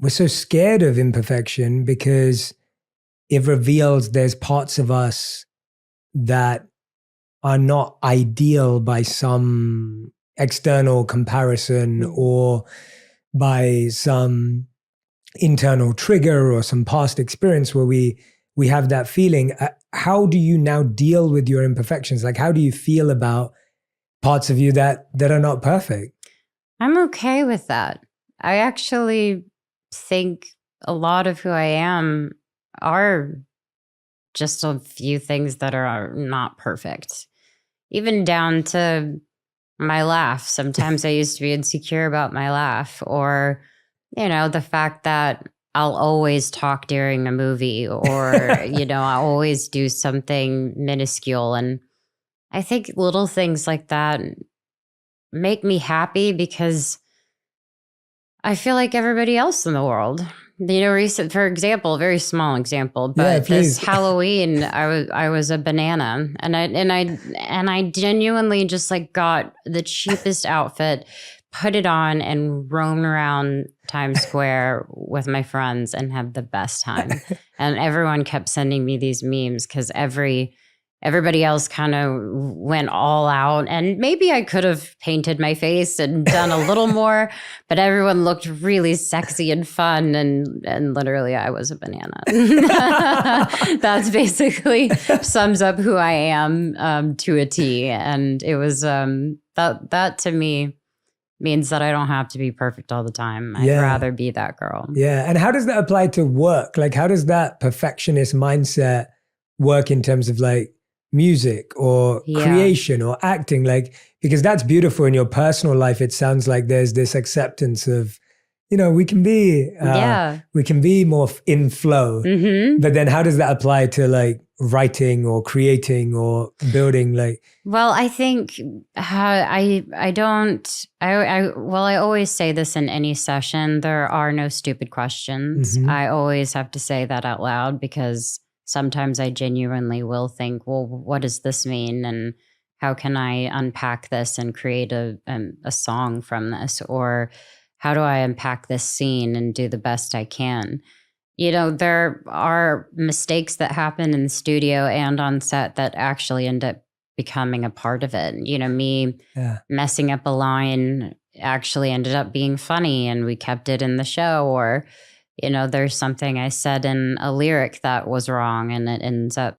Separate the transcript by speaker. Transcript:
Speaker 1: we're so scared of imperfection because it reveals there's parts of us that are not ideal by some external comparison or by some internal trigger or some past experience where we have that feeling. How do you now deal with your imperfections? Like, how do you feel about parts of you that are not perfect?
Speaker 2: I'm okay with that. I actually think a lot of who I am are just a few things that are not perfect. Even down to my laugh. Sometimes I used to be insecure about my laugh, or, the fact that I'll always talk during a movie, or, I always do something minuscule. And I think little things like that make me happy because I feel like everybody else in the world. Recent, for example, very small example, but this Halloween, I was a banana, and I genuinely just like got the cheapest outfit, put it on, and roamed around Times Square with my friends and had the best time. And everyone kept sending me these memes because everybody else kind of went all out, and maybe I could have painted my face and done a little more, but everyone looked really sexy and fun. And literally I was a banana. That's basically sums up who I am to a T. And it was, that to me means that I don't have to be perfect all the time. I'd rather be that girl.
Speaker 1: Yeah. And how does that apply to work? Like, how does that perfectionist mindset work in terms of like music or creation or acting? Like, because that's beautiful in your personal life. It sounds like there's this acceptance of, we can be more in flow. Mm-hmm. But then how does that apply to like writing or creating or building? Like,
Speaker 2: well, I think I always say this in any session: there are no stupid questions. Mm-hmm. I always have to say that out loud because sometimes I genuinely will think, well, what does this mean? And how can I unpack this and create a song from this? Or how do I unpack this scene and do the best I can? There are mistakes that happen in the studio and on set that actually end up becoming a part of it. Me messing up a line actually ended up being funny and we kept it in the show. Or there's something I said in a lyric that was wrong and it ends up